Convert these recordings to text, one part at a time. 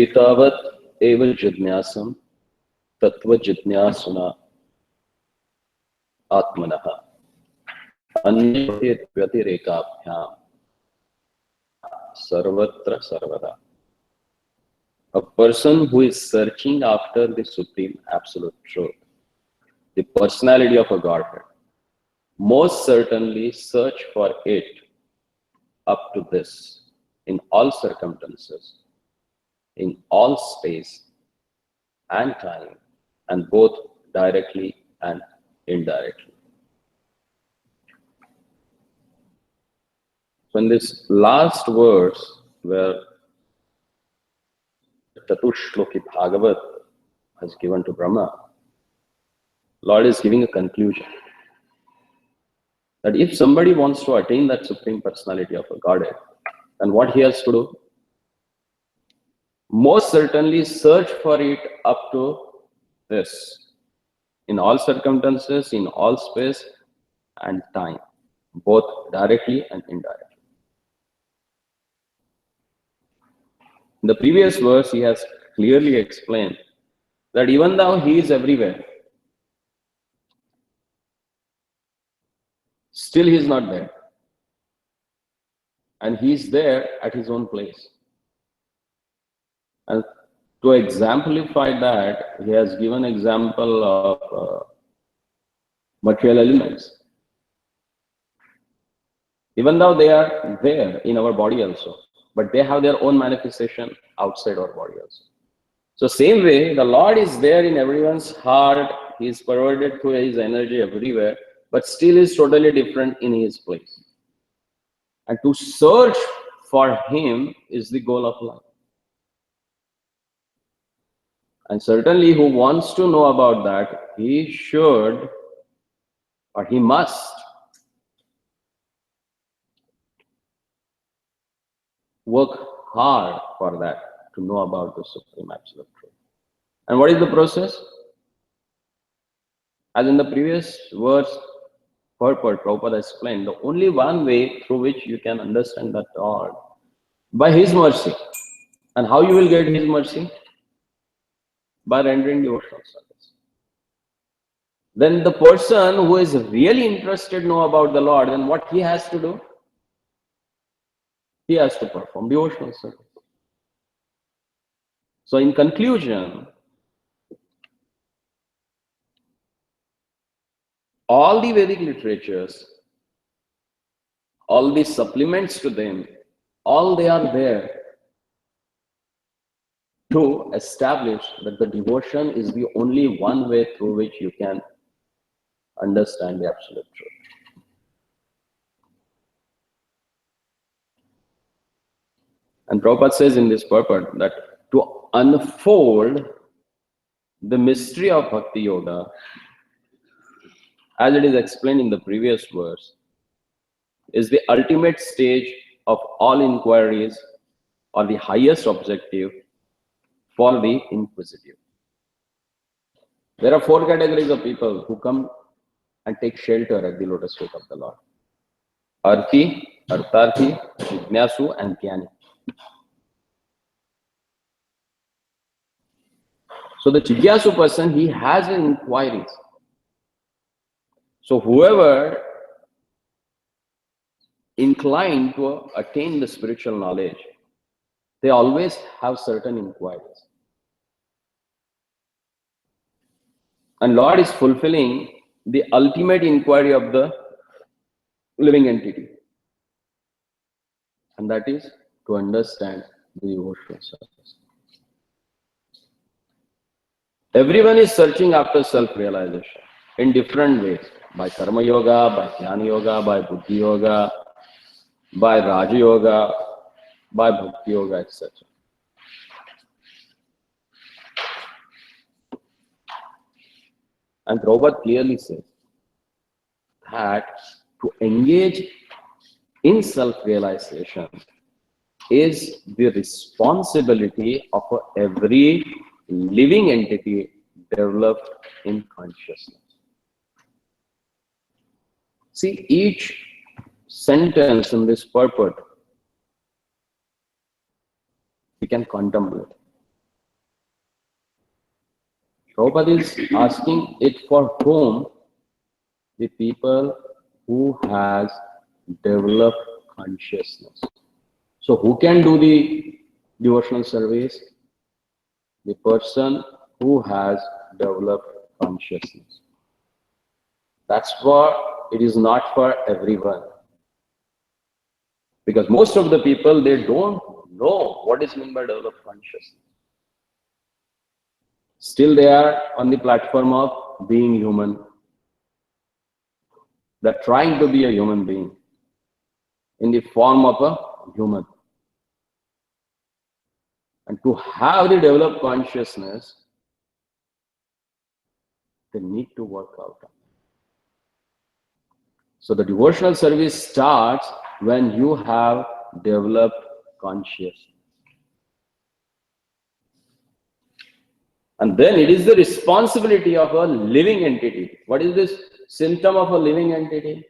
एतावत् एव जिज्ञासं तत्व जिज्ञासुना आत्मनः अन्य व्यतिरेकाभ्यां सर्वत्र सर्वदा. A person who is searching after the supreme absolute truth, the personality of a Godhead, most certainly search for it up to this in all circumstances, in all space and time, and both directly and indirectly. So in this last verse, where Chatushloki Bhagavat has given to Brahma, Lord is giving a conclusion that if somebody wants to attain that supreme personality of a Godhead, then what he has to do? Most certainly search for it up to this, in all circumstances, in all space and time, both directly and indirectly. In the previous verse, he has clearly explained that even though he is everywhere, still he is not there. And he is there at his own place. And to exemplify that, he has given example of material elements. Even though they are there in our body also, but they have their own manifestation outside our body also. So same way, the Lord is there in everyone's heart. He is pervaded through his energy everywhere, but still is totally different in his place. And to search for him is the goal of life. And certainly who wants to know about that, he should or he must work hard for that, to know about the Supreme Absolute Truth. And what is the process? As in the previous verse, purport, Prabhupada explained, the only one way through which you can understand that Lord, by his mercy. And how you will get his mercy? By rendering devotional service. Then the person who is really interested to know about the Lord, then what he has to do? He has to perform devotional service. So in conclusion, all the Vedic literatures, all the supplements to them, all they are there to establish that the devotion is the only one way through which you can understand the absolute truth. And Prabhupada says in this purport that to unfold the mystery of Bhakti Yoga, as it is explained in the previous verse, is the ultimate stage of all inquiries or the highest objective for the inquisitive. There are 4 categories of people who come and take shelter at the lotus feet of the Lord. Arthi, Artharthi, Jignasu and Jnani. So the Jignasu person, he has an inquiries. So whoever inclined to attain the spiritual knowledge, they always have certain inquiries. And Lord is fulfilling the ultimate inquiry of the living entity. And that is to understand the devotional service. Everyone is searching after self-realization in different ways. By Karma Yoga, by Jnana Yoga, by Buddhi Yoga, by Raja Yoga, by Bhakti Yoga, etc. And Prabhupada clearly says that to engage in self-realization is the responsibility of every living entity developed in consciousness. See, each sentence, in this purport, we can contemplate. Prabhupada is asking it for whom? The people who has developed consciousness. So who can do the devotional service? The person who has developed consciousness. That's why it is not for everyone. Because most of the people, they don't know what is meant by developed consciousness. Still they are on the platform of being human. They're trying to be a human being in the form of a human. And to have the developed consciousness, they need to work out. So the devotional service starts when you have developed consciousness. And then it is the responsibility of a living entity. What is this symptom of a living entity?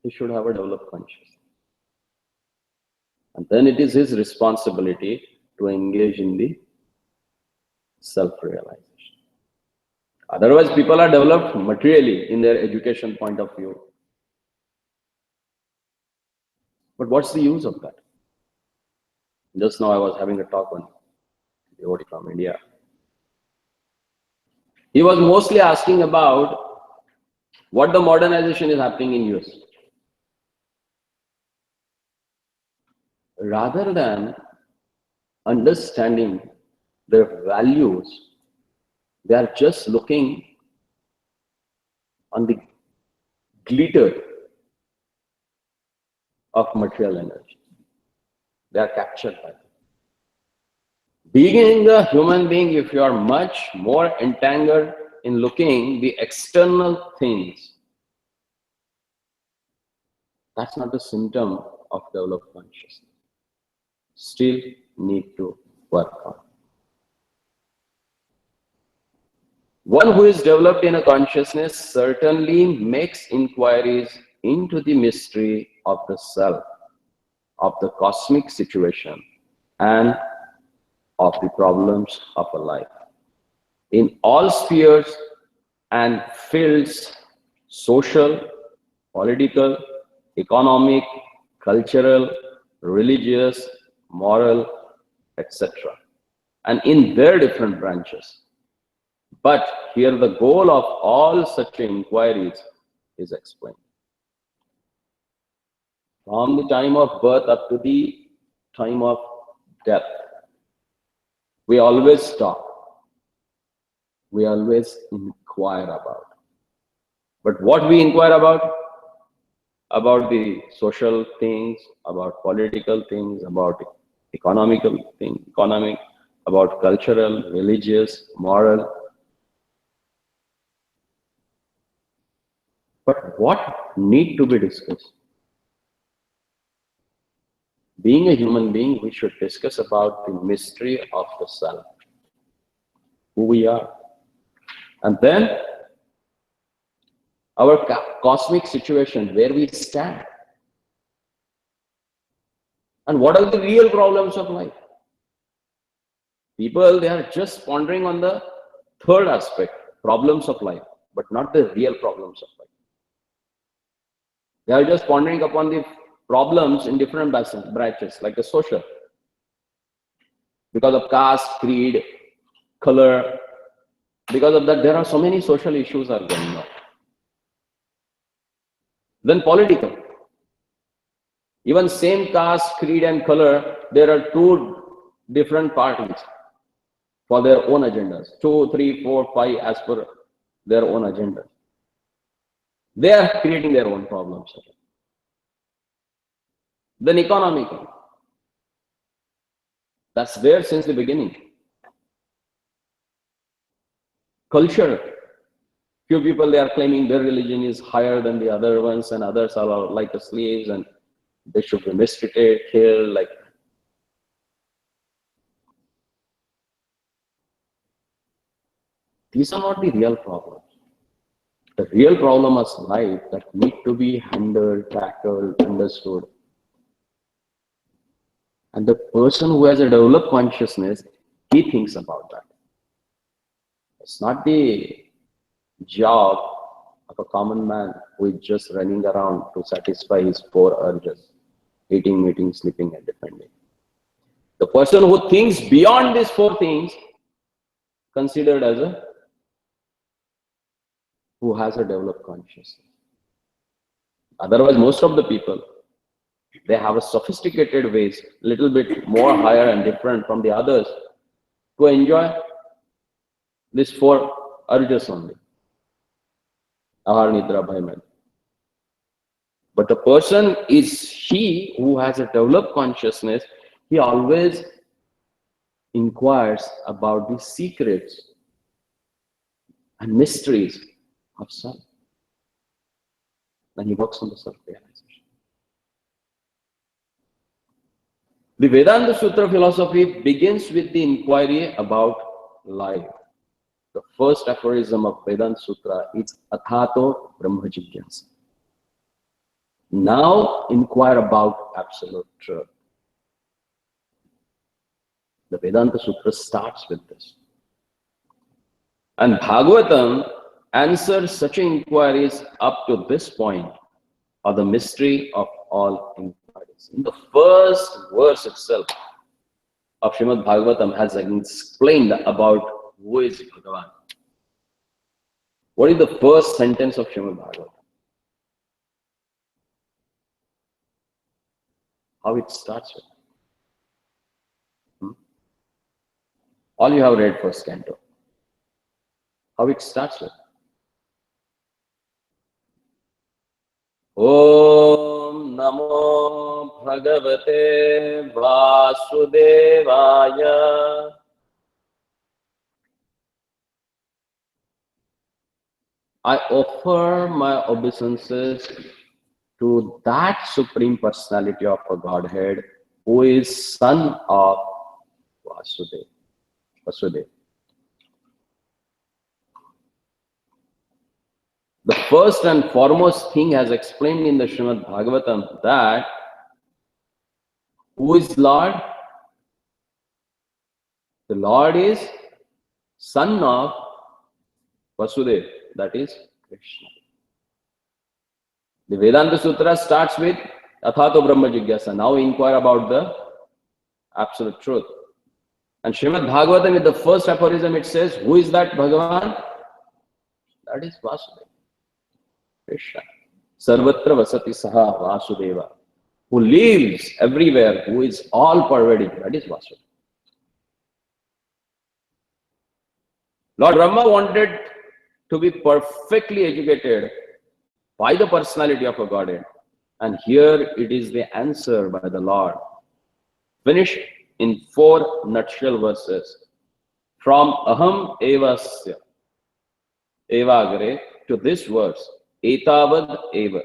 He should have a developed consciousness. And then it is his responsibility to engage in the self-realization. Otherwise, people are developed materially in their education point of view. But what's the use of that? Just now I was having a talk on devotee from India. He was mostly asking about what the modernization is happening in US. Rather than understanding their values, they are just looking on the glitter of material energy. They are captured by it. Being a human being, if you are much more entangled in looking the external things, that's not a symptom of developed consciousness. Still need to work on. One who is developed in a consciousness certainly makes inquiries into the mystery of the self, of the cosmic situation, and of the problems of a life. In all spheres and fields, social, political, economic, cultural, religious, moral, etc. And in their different branches. But here the goal of all such inquiries is explained. From the time of birth up to the time of death, we always stop. We always inquire about. But what we inquire about? About the social things, about political things, about economical things, about cultural, religious, moral. But what need to be discussed? Being a human being, we should discuss about the mystery of the self, who we are. And then our cosmic situation, where we stand. And what are the real problems of life? People, they are just pondering on the third aspect, problems of life, but not the real problems of life. They are just pondering upon the problems in different branches, like the social. Because of caste, creed, color, because of that, there are so many social issues are going on. Then political. Even same caste, creed, and color, there are two different parties for their own agendas. 2, 3, 4, 5 as per their own agenda. They are creating their own problems. Then economic. That's there since the beginning. Culture. Few people, they are claiming their religion is higher than the other ones, and others are like the slaves and they should be mistreated, killed, like. These are not the real problems. The real problem is life that need to be handled, tackled, understood. And the person who has a developed consciousness, he thinks about that. It's not the job of a common man who is just running around to satisfy his four urges, eating, meeting, sleeping, and defending. The person who thinks beyond these four things, considered as a who has a developed consciousness. Otherwise, most of the people, they have a sophisticated ways, little bit more higher and different from the others, to enjoy these four urges only. Ahar, Nidra, Bhayman. But the person is he who has a developed consciousness, he always inquires about the secrets and mysteries of self. And he works on the self-realization. The Vedanta Sutra philosophy begins with the inquiry about life. The first aphorism of Vedanta Sutra is Athato Brahma Jigyasa. Now inquire about absolute truth. The Vedanta Sutra starts with this. And Bhagavatam answers such inquiries up to this point, or the mystery of all inquiries. In the first verse itself of Srimad Bhagavatam has explained about who is Bhagavan. What is the first sentence of Srimad Bhagavatam? How it starts with. All you have read first canto. How it starts with. Om Namo Bhagavate Vasudevaya. I offer my obeisances to that Supreme Personality of a Godhead who is son of Vasudeva. The first and foremost thing as explained in the Srimad Bhagavatam that who is Lord? The Lord is son of Vasudeva, that is Krishna. The Vedanta Sutra starts with Athato Brahma Jigyasa. Now inquire about the absolute truth. And Srimad Bhagavatam in the first aphorism it says, who is that Bhagavan? That is Vasudeva. Krishna. Sarvatra Vasati Saha Vasudeva. Who lives everywhere, who is all pervading. That is Vasudeva. Lord Brahma wanted to be perfectly educated by the personality of a Godhead. And here it is the answer by the Lord. Finished in 4 nutshell verses. From Aham Evasya, Evagare, to this verse, Etavad Eva.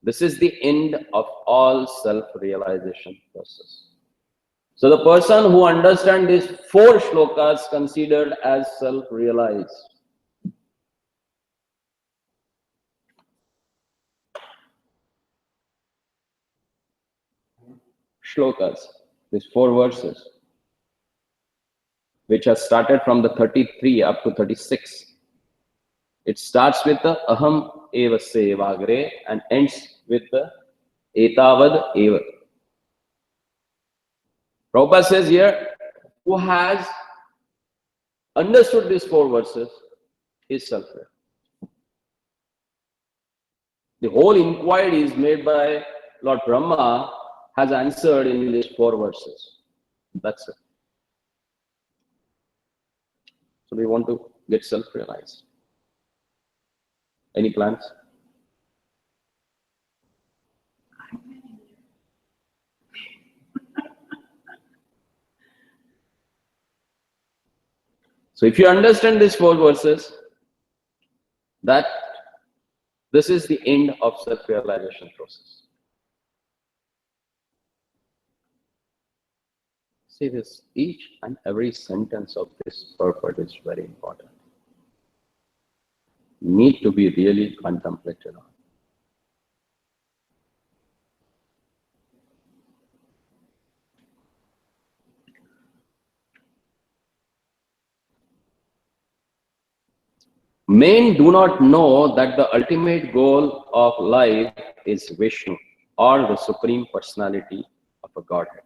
This is the end of all self-realization process. So the person who understands these 4 shlokas considered as self-realized. Shlokas, these 4 verses, which are started from the 33 up to 36. It starts with the Aham Eva Sevagre and ends with the Etavad Eva. Prabhupada says here, who has understood these 4 verses is self-realized. The whole inquiry is made by Lord Brahma has answered in these 4 verses. That's it. So we want to get self-realized. Any plans? So if you understand these 4 verses, that this is the end of self-realization process. See this, each and every sentence of this purport is very important. Need to be really contemplated on. Men do not know that the ultimate goal of life is Vishnu, or the Supreme Personality of a Godhead.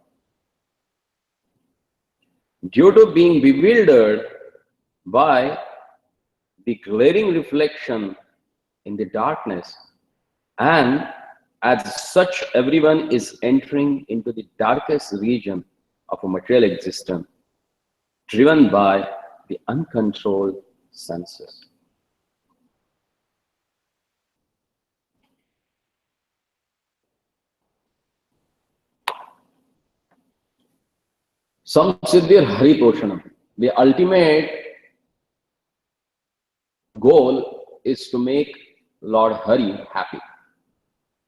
Due to being bewildered by the glaring reflection in the darkness, and as such, everyone is entering into the darkest region of a material existence, driven by the uncontrolled senses. Samsiddhir Hari Poshanam. The ultimate goal is to make Lord Hari happy.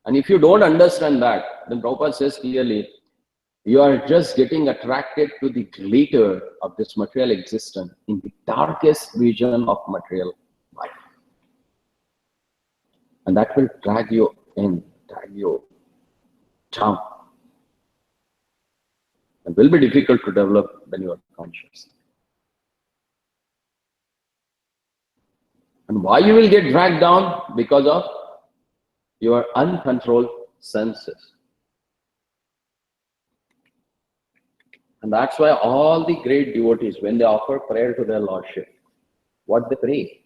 And if you don't understand that, then Prabhupada says clearly, you are just getting attracted to the glitter of this material existence in the darkest region of material life. And that will drag you in, drag you down. It will be difficult to develop when you are conscious. And why you will get dragged down? Because of your uncontrolled senses. And that's why all the great devotees, when they offer prayer to their Lordship, what they pray?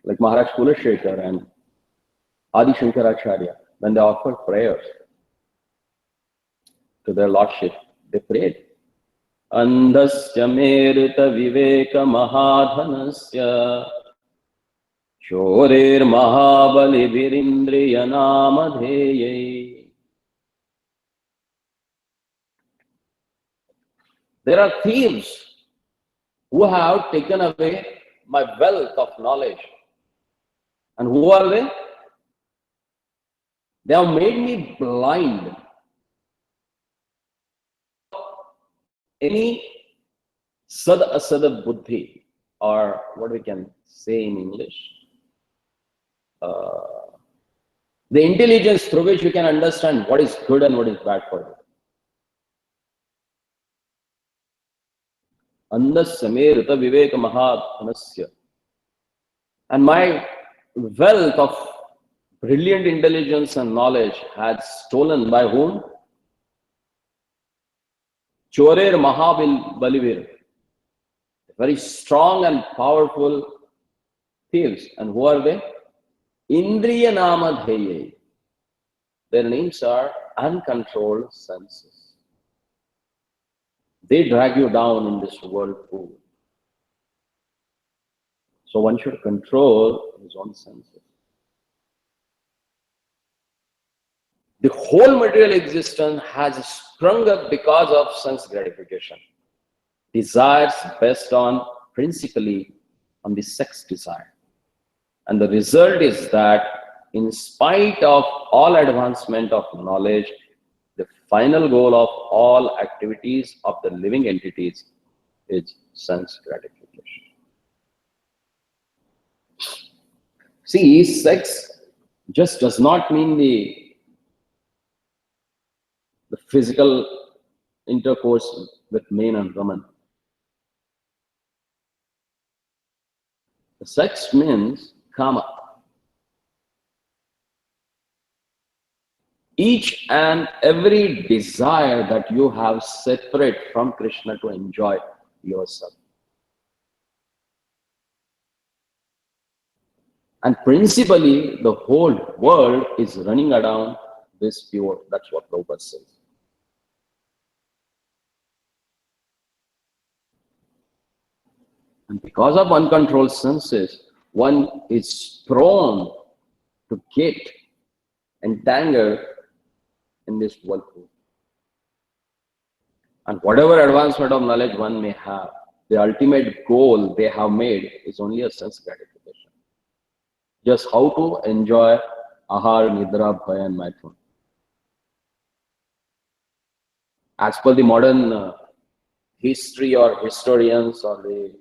Like Maharaj Kulashekar and Adi Shankaracharya, when they offer prayers to their Lordship, they prayed. Andhasya merita viveka mahadhanasya chorer mahabali virindriya namadheye. There are thieves who have taken away my wealth of knowledge. And who are they? They have made me blind. Any sad asada buddhi, or what we can say in English, the intelligence through which you can understand what is good and what is bad for you. Andhasya merita viveka mahadhanasya. And my wealth of brilliant intelligence and knowledge had stolen by whom? Chorer Mahabalivir, very strong and powerful thieves. And who are they? Indriya Namadheye. Their names are uncontrolled senses. They drag you down in this world pool. So one should control his own senses. The whole material existence has sprung up because of sense gratification. Desires based on, principally, on the sex desire. And the result is that in spite of all advancement of knowledge, the final goal of all activities of the living entities is sense gratification. See, sex just does not mean the physical intercourse with men and women. The sex means kama. Each and every desire that you have separate from Krishna to enjoy yourself. And principally, the whole world is running around this pure. That's what Prabhupada says. And because of uncontrolled senses, one is prone to get entangled in this whirlpool. And whatever advancement of knowledge one may have, the ultimate goal they have made is only a sense gratification. Just how to enjoy ahar, nidra, bhaya, and maithun. As per the modern history or historians or the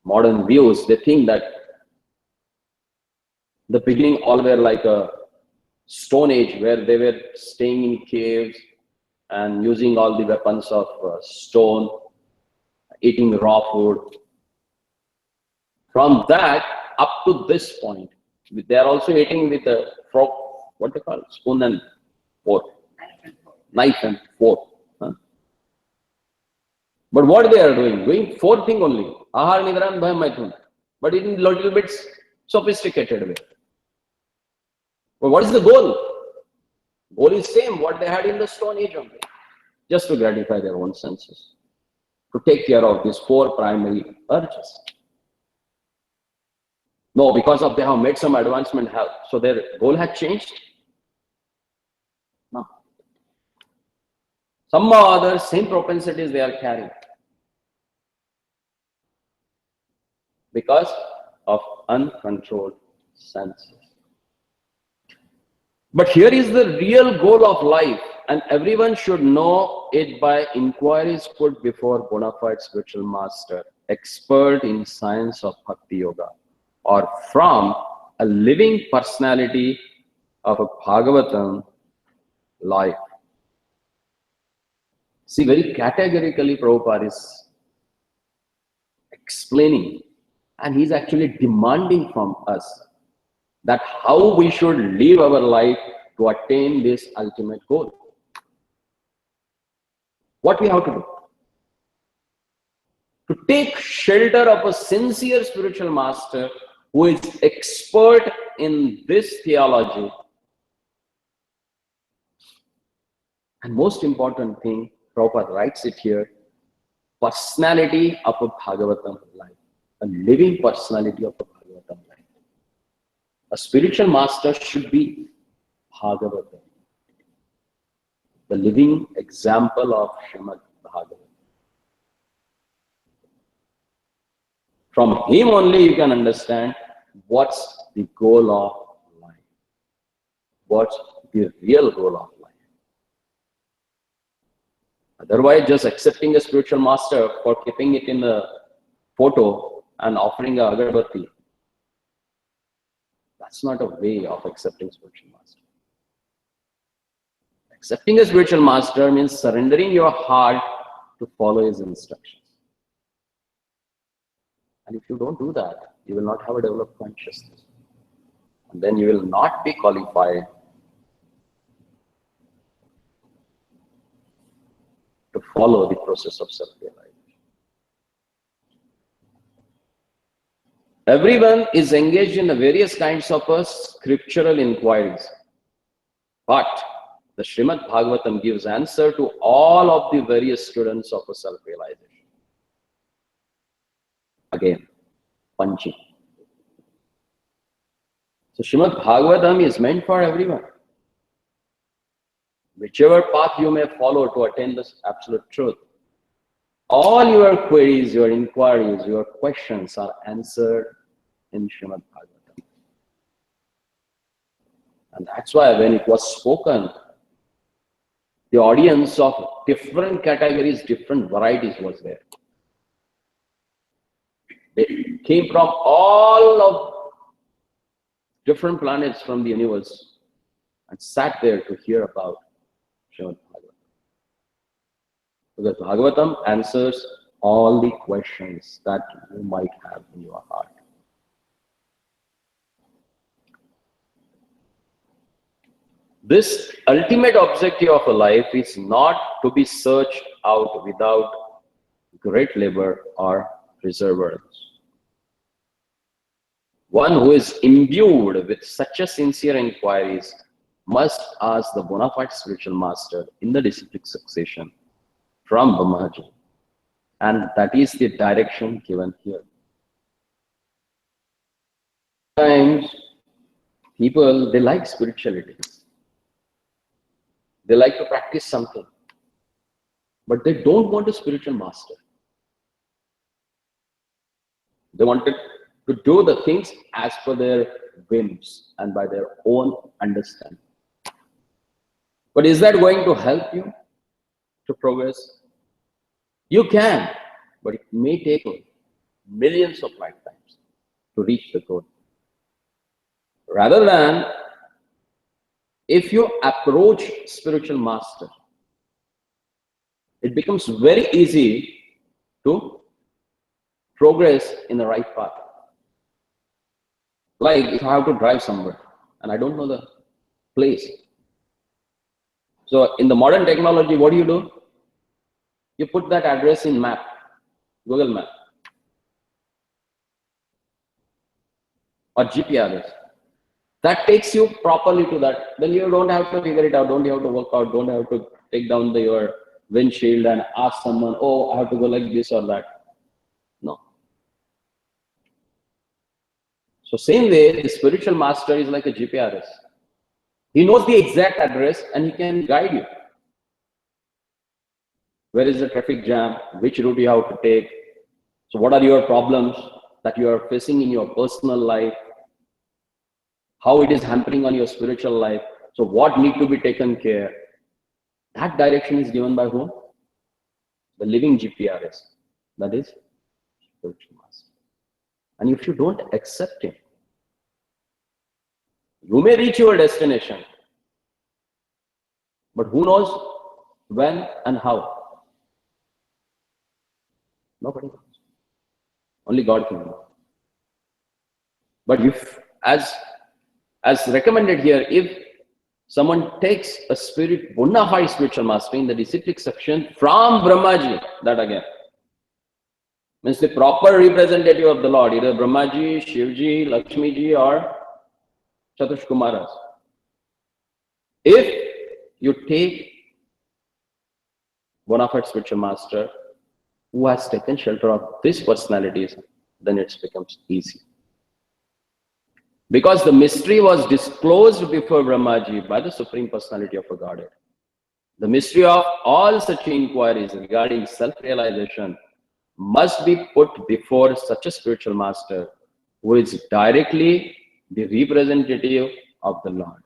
modern views, they think that the beginning all were like a stone age where they were staying in caves and using all the weapons of stone, eating raw food. From that up to this point, they are also eating with a fork, what they call spoon and fork, knife and fork. But what they are doing fourth thing only, ahar nidra and bhayam maithun, but in little bit sophisticated way. But what is the goal? Goal is same what they had in the Stone Age only, just to gratify their own senses, to take care of these four primary urges. No, because of they have made some advancement, so their goal had changed. No. Some other same propensities they are carrying because of uncontrolled senses. But here is the real goal of life, and everyone should know it by inquiries put before bona fide spiritual master, expert in science of Bhakti Yoga, or from a living personality of a Bhagavatam life. See, very categorically Prabhupada is explaining, and he's actually demanding from us that how we should live our life to attain this ultimate goal. What we have to do? To take shelter of a sincere spiritual master who is expert in this theology. And most important thing, Prabhupada writes it here, personality of a Bhagavatam life, a living personality of a Bhagavatam life. A spiritual master should be Bhagavatam, the living example of Srimad Bhagavatam. From him only you can understand what's the goal of life, what's the real goal of life. Otherwise, just accepting a spiritual master for keeping it in a photo and offering a agarbatti, that's not a way of accepting spiritual master. Accepting a spiritual master means surrendering your heart to follow his instructions. And if you don't do that, you will not have a developed consciousness. And then you will not be qualified to follow the process of self-realization. Everyone is engaged in various kinds of scriptural inquiries, but the Srimad Bhagavatam gives answer to all of the various students of self-realization. Again, punching. So Srimad Bhagavatam is meant for everyone. Whichever path you may follow to attain this absolute truth, all your queries, your inquiries, your questions are answered in Srimad Bhagavatam. And that's why when it was spoken, the audience of different categories, different varieties was there. They came from all of different planets from the universe and sat there to hear about Srimad Bhagavatam. Because Bhagavatam answers all the questions that you might have in your heart. This ultimate objective of a life is not to be searched out without great labor or perseverance. One who is imbued with such a sincere inquiries must ask the bona fide spiritual master in the disciplic succession from Brahmaji. And that is the direction given here. Sometimes people, they like spirituality. They like to practice something, but they don't want a spiritual master. They wanted to do the things as per their whims and by their own understanding. But is that going to help you to progress? You can, but it may take millions of lifetimes to reach the goal. Rather than, if you approach spiritual master, it becomes very easy to progress in the right path. Like if I have to drive somewhere and I don't know the place. So in the modern technology, what do? You put that address in map, Google Map or GPS. That takes you properly to that. Then you don't have to figure it out, don't you have to work out, don't have to take down your windshield and ask someone, oh, I have to go like this or that. No. So same way, the spiritual master is like a GPS. He knows the exact address and he can guide you. Where is the traffic jam? Which route you have to take? So what are your problems that you are facing in your personal life? How it is hampering on your spiritual life? So what need to be taken care? That direction is given by whom? The living GPS. That is spiritual master. And if you don't accept him, you may reach your destination. But who knows when and how? Nobody knows. Only God can know. But if, as recommended here, if someone takes a bona fide spiritual master in the disciplic section from Brahmaji, that again means the proper representative of the Lord, either Brahmaji, Shivji, Lakshmiji, or Chatush Kumaras. If you take bona fide spiritual master who has taken shelter of these personalities, then it becomes easy. Because the mystery was disclosed before Brahmaji by the Supreme Personality of a Godhead. The mystery of all such inquiries regarding self-realization must be put before such a spiritual master who is directly the representative of the Lord,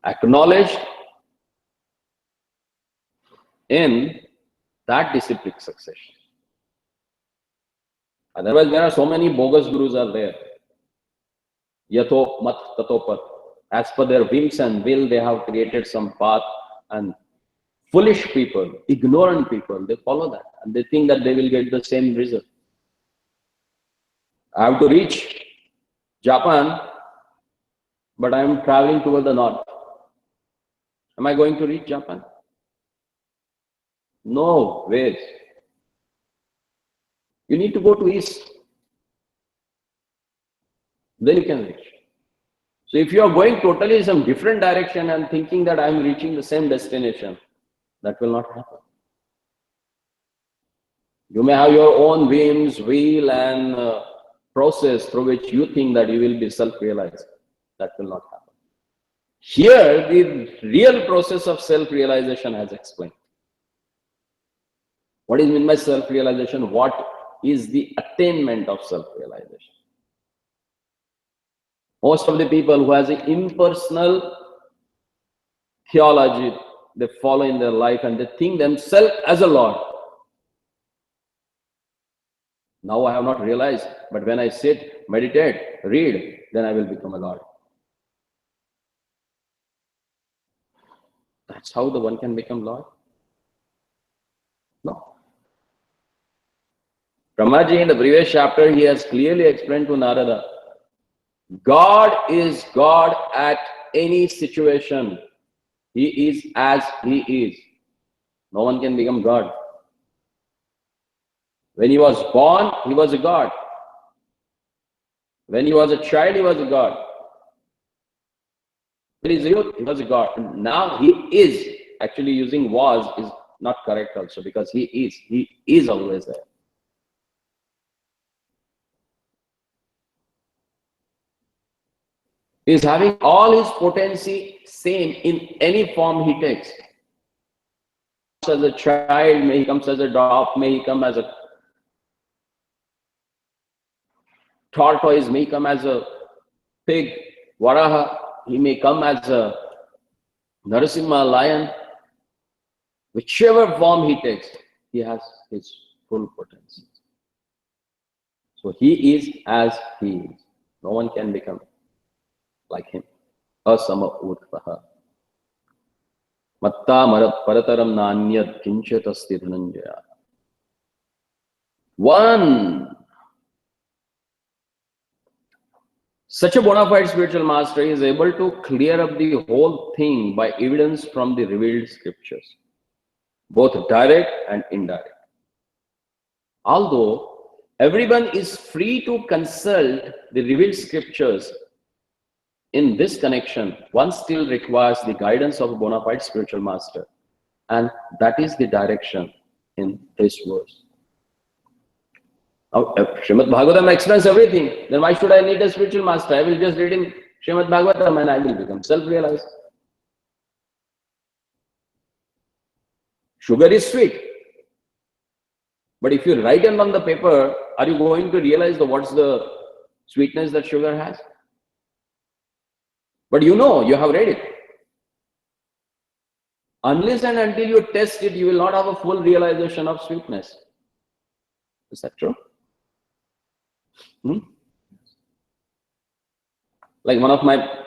acknowledged in that disciplic succession. Otherwise, there are so many bogus gurus are there. Yatho mat tato pat. As per their whims and will, they have created some path, and foolish people, ignorant people, they follow that and they think that they will get the same result. I have to reach Japan, but I am traveling toward the north. Am I going to reach Japan? No ways. You need to go to east. Then you can reach. So if you are going totally in some different direction and thinking that I am reaching the same destination, that will not happen. You may have your own whims, will, and process through which you think that you will be self-realized. That will not happen. Here, the real process of self-realization has explained. What is meant by self-realization? What is the attainment of self-realization? Most of the people who has an impersonal theology, they follow in their life and they think themselves as a Lord. Now I have not realized, but when I sit, meditate, read, then I will become a Lord. That's how the one can become Lord? No. Brahmaji in the previous chapter, he has clearly explained to Narada, God is God at any situation. He is as he is. No one can become God. When he was born, he was a God. When he was a child, he was a God. When he was youth, he was a God. Now he is. Actually using was is not correct also, because he is. He is always there. He is having all his potency same in any form he takes. As a child, may he comes as a dog, may he come as a tortoise, may he come as a pig, Varaha, he may come as a Narasimha lion. Whichever form he takes, he has his full potential. So he is as he is. No one can become like him. Asama urtvaha. Matta marat parataram nanyad kinchat asti dhananjaya. One such a bona fide spiritual master is able to clear up the whole thing by evidence from the revealed scriptures, both direct and indirect. Although everyone is free to consult the revealed scriptures, in this connection, one still requires the guidance of a bona fide spiritual master, and that is the direction in this verse. Now, if Srimad Bhagavatam explains everything, then why should I need a spiritual master? I will just read in Srimad Bhagavatam and I will become self-realized. Sugar is sweet. But if you write it on the paper, are you going to realize what's the sweetness that sugar has? But you know, you have read it. Unless and until you test it, you will not have a full realization of sweetness. Is that true? Like one of my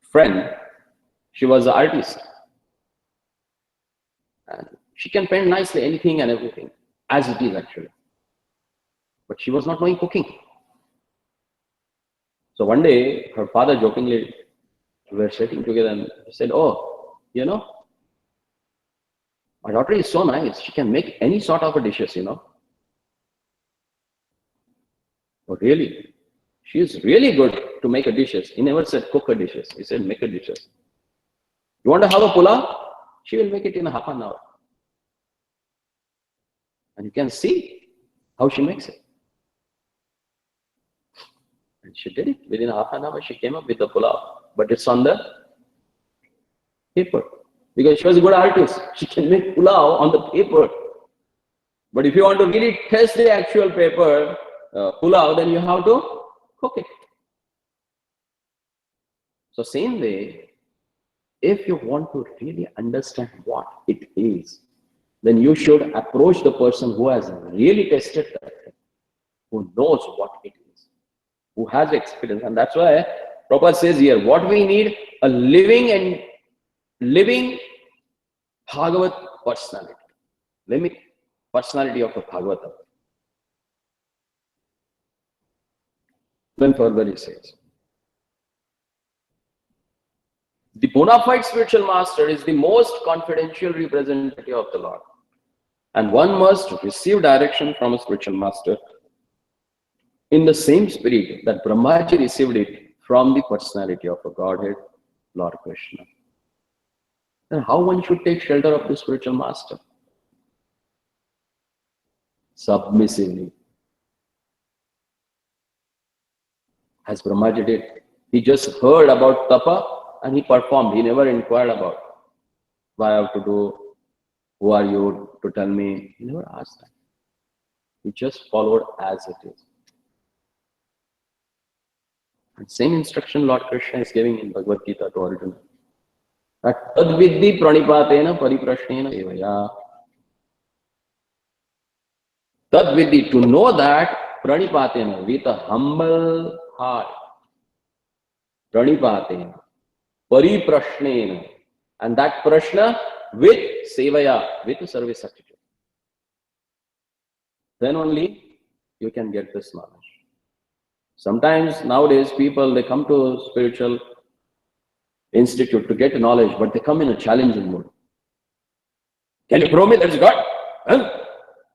friend, she was an artist. And she can paint nicely anything and everything, as it is actually. But she was not knowing cooking. So one day, her father jokingly, we were sitting together and he said, oh, you know, my daughter is so nice. She can make any sort of a dishes, you know. Oh, really? She is really good to make a dishes. He never said cook a dishes. He said make a dishes. You want to have a pulao? She will make it in half an hour. And you can see how she makes it. And she did it. Within half an hour, she came up with the pulao. But it's on the paper. Because she was a good artist. She can make pulao on the paper. But if you want to really test the actual paper, pulao, then you have to cook it. So same way, if you want to really understand what it is, then you should approach the person who has really tested that, who knows what it is, who has experience. And that's why Prabhupada says here, what we need, a living Bhagavat personality, living personality of a Bhagavatam. Then further he says, the bona fide spiritual master is the most confidential representative of the Lord. And one must receive direction from a spiritual master in the same spirit that Brahmaji received it from the personality of a Godhead, Lord Krishna. Then how one should take shelter of the spiritual master? Submissively. As Brahmaji did. He just heard about tapa and he performed. He never inquired about what I have to do, who are you to tell me. He never asked that. He just followed as it is. And same instruction Lord Krishna is giving in Bhagavad Gita to Arjuna. That tadvidhi pranipatena pariprashnena evaya. Tadvidhi, to know that, pranipatena, with a humble heart. Pranipatena, pariprashnena. And that prashna with sevaya, with a service attitude. Then only you can get this knowledge. Sometimes nowadays people, they come to spiritual institute to get knowledge, but they come in a challenging mood. Can you prove me that's God? Huh?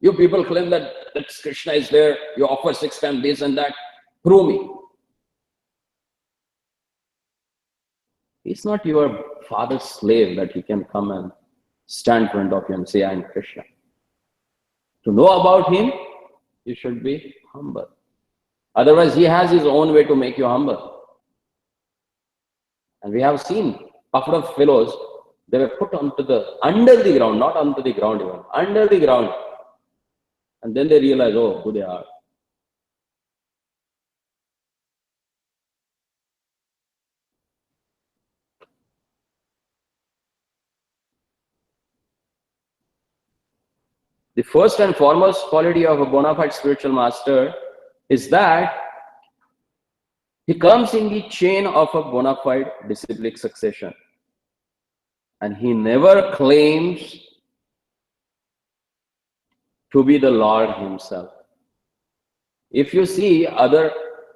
You people claim that Krishna is there, you offer 6 times this and that. Prove me. He's not your father's slave that he can come and stand in front of you and say, I am Krishna. To know about him, you should be humble. Otherwise, he has his own way to make you humble. And we have seen puffed up fellows, they were put under the ground, not onto the ground even, under the ground. And then they realize, oh, who they are. The first and foremost quality of a bona fide spiritual master is that he comes in the chain of a bona fide disciplic succession. And he never claims to be the Lord himself. If you see other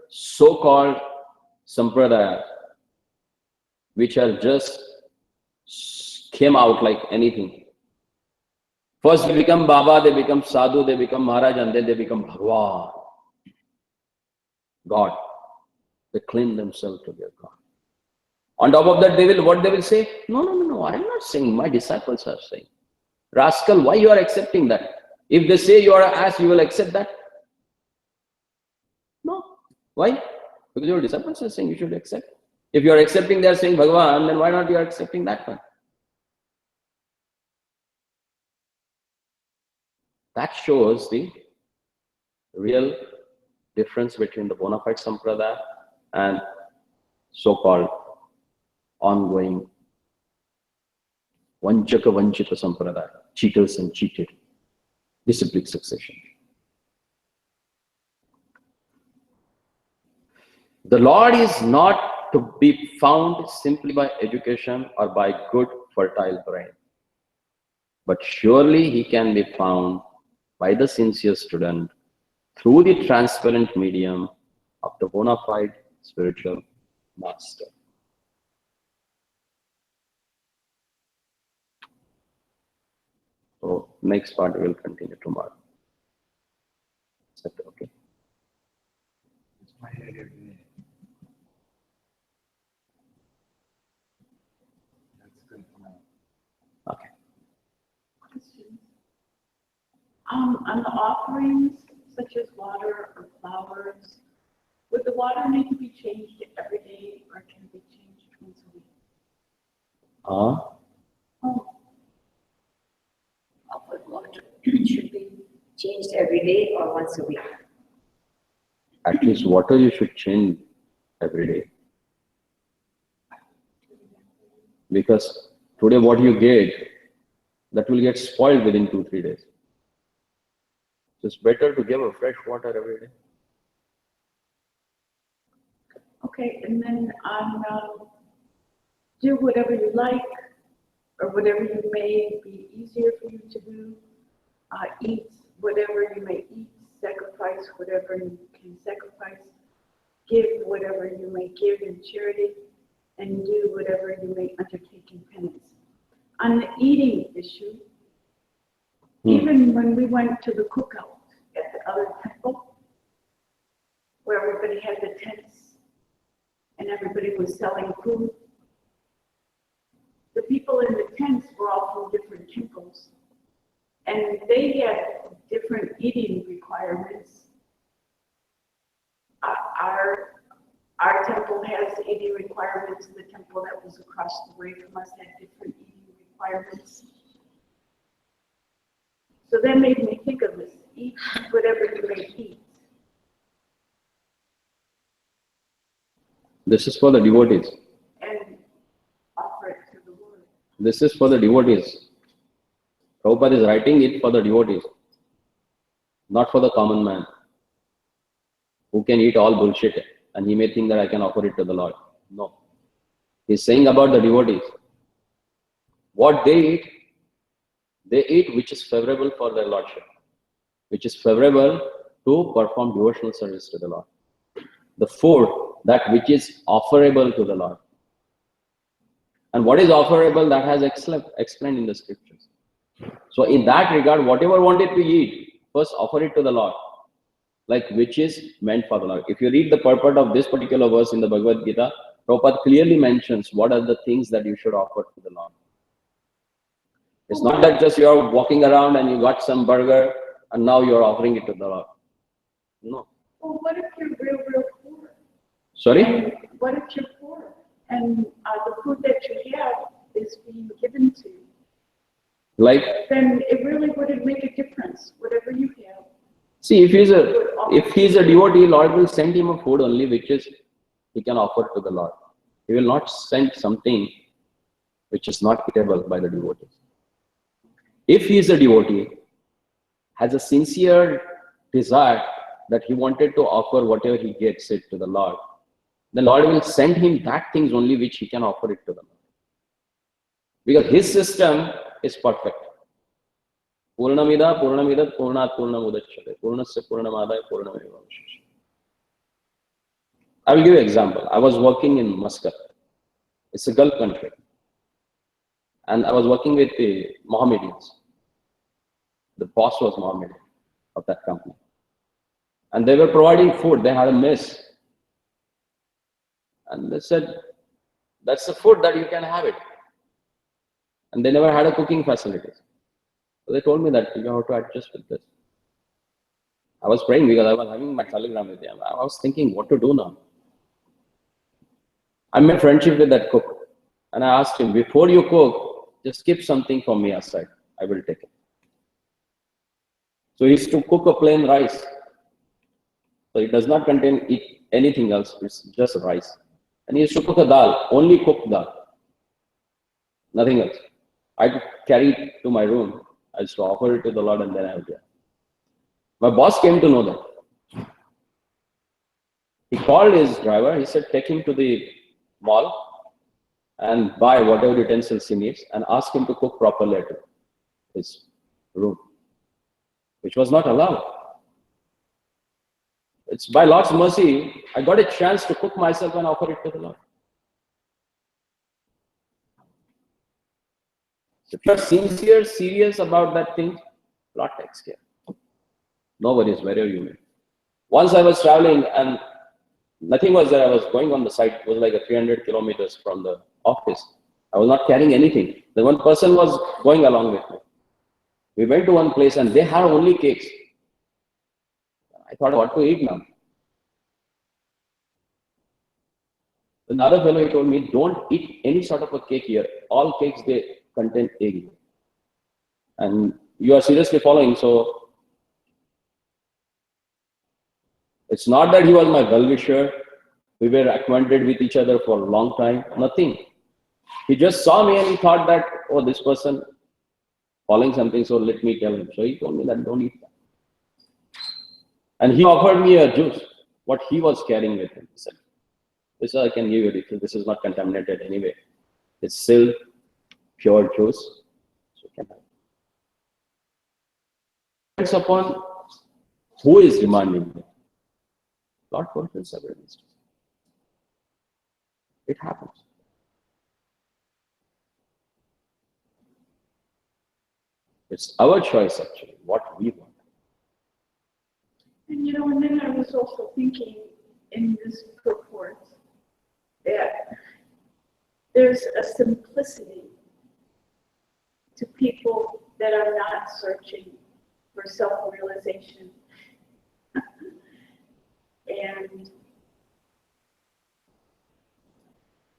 so-called sampradayas, which are just came out like anything. First they become Baba, they become Sadhu, they become Maharaj, and then they become Bhagwan, God. They claim themselves to be a God. On top of that, what they will say? No, I am not saying, my disciples are saying. Rascal, why you are accepting that? If they say you are an ass, you will accept that? No. Why? Because your disciples are saying you should accept. If you are accepting they are saying Bhagavan, then why not you are accepting that one? That shows the real difference between the bona fide sampradaya and so-called ongoing vanchaka vanchita sampradaya, cheaters and cheated, disciplic succession. The Lord is not to be found simply by education or by good fertile brain, but surely he can be found by the sincere student through the transparent medium of the bona fide spiritual master. So next part we will continue tomorrow. Is that okay? Okay. On the offerings, such as water or flowers, would the water need to be changed every day, or can it be changed once a week? Offered water should be changed every day or once a week. At least water you should change every day. Because today what you get, that will get spoiled within 2-3 days. So it's better to give a fresh water every day. Okay, and then do whatever you like, or whatever you may be easier for you to do. Eat whatever you may eat, sacrifice whatever you can sacrifice, give whatever you may give in charity, and do whatever you may undertake in penance. On the eating issue, even when we went to the cookout at the other temple, where everybody had the tents and everybody was selling food, the people in the tents were all from different temples, and they had different eating requirements. Our temple has eating requirements. The temple that was across the way from us had different eating requirements. So that made me think of this: eat whatever you may eat. This is for the devotees. And offer it to the Lord. This is for the devotees. Prabhupada is writing it for the devotees, not for the common man who can eat all bullshit and he may think that I can offer it to the Lord. No. He's saying about the devotees. What they eat which is favorable for their Lordship, which is favorable to perform devotional service to the Lord. The food, that which is offerable to the Lord. And what is offerable, that has explained in the scriptures. So in that regard, whatever wanted to eat, first offer it to the Lord, like which is meant for the Lord. If you read the purport of this particular verse in the Bhagavad Gita, Prabhupada clearly mentions what are the things that you should offer to the Lord. It's not that just you're walking around and you got some burger and now you're offering it to the Lord. No. Well, what if you're real poor? Sorry? And what if you're poor and the food that you have is being given to you? Like, then it really wouldn't make a difference, whatever you have. See, if he's a devotee, Lord will send him a food only which is he can offer to the Lord. He will not send something which is not eatable by the devotees. If he is a devotee, has a sincere desire that he wanted to offer whatever he gets it to the Lord, the Lord will send him that things only which he can offer it to the Lord. Because his system is perfect. Purnamida, Purnamidat, Purnat, Purnamudachyate, Purnasya, Purnamadaya, Purnameva Avashishate. I will give you an example. I was working in Muscat. It's a Gulf country. And I was working with the Mohammedans. The boss was Mohammedan of that company. And they were providing food. They had a mess. And they said, that's the food that you can have it. And they never had a cooking facility. So they told me that you have to adjust with this. I was praying because I was having my telegram with them. I was thinking what to do now. I made friendship with that cook. And I asked him, before you cook, just keep something for me aside. I will take it. So he used to cook a plain rice. So it does not contain anything else. It's just rice. And he used to cook a dal, only cooked dal. Nothing else. I carry it to my room. I used to offer it to the Lord and then I would get. My boss came to know that. He called his driver. He said, take him to the mall and buy whatever utensils he needs and ask him to cook properly at his room, which was not allowed. It's by Lord's mercy, I got a chance to cook myself and offer it to the Lord. If you're sincere, serious about that thing, Lord takes care. No worries, wherever you may. Once I was traveling and nothing was there. I was going on the site. It was like a 300 kilometers from the office. I was not carrying anything. The one person was going along with me. We went to one place and they had only cakes. I thought, what to eat now? Another fellow, he told me, don't eat any sort of a cake here. All cakes, they contain egg. And you are seriously following, so it's not that he was my well-wisher. We were acquainted with each other for a long time. Nothing. He just saw me and he thought that, oh, this person following something, so let me tell him. So he told me that don't eat that. And he offered me a juice, what he was carrying with him. He said, this I can give you. This is not contaminated anyway. It's still pure juice. So you can have it. Depends upon who is demanding it. Lord fulfills every instance. It happens. It's our choice actually, what we want. And and then I was also thinking in this purport that there's a simplicity to people that are not searching for self-realization. And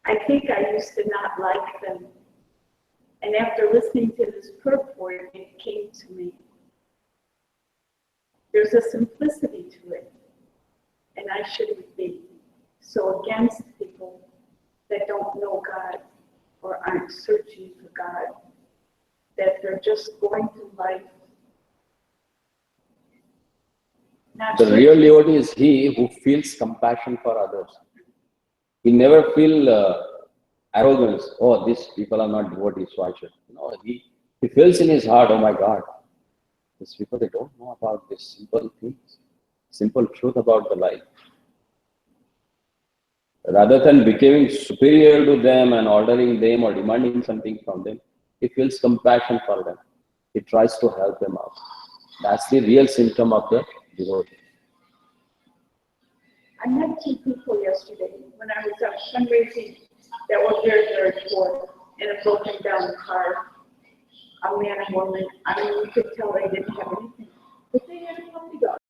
I think I used to not like them. And after listening to this purport, it came to me. There's a simplicity to it. And I shouldn't be so against people that don't know God or aren't searching for God, that they're just going through life. The real devotee is he who feels compassion for others. He never feels arrogance. Oh, these people are not devotees, so I should. No, he feels in his heart, oh my God, these people, they don't know about these simple things, simple truth about the life. Rather than becoming superior to them and ordering them or demanding something from them, he feels compassion for them. He tries to help them out. That's the real symptom of the devotee. I met two people yesterday when I was out fundraising that were very, very poor in a broken down car. A man and woman, I mean, you could tell they didn't have anything, but they had a puppy dog.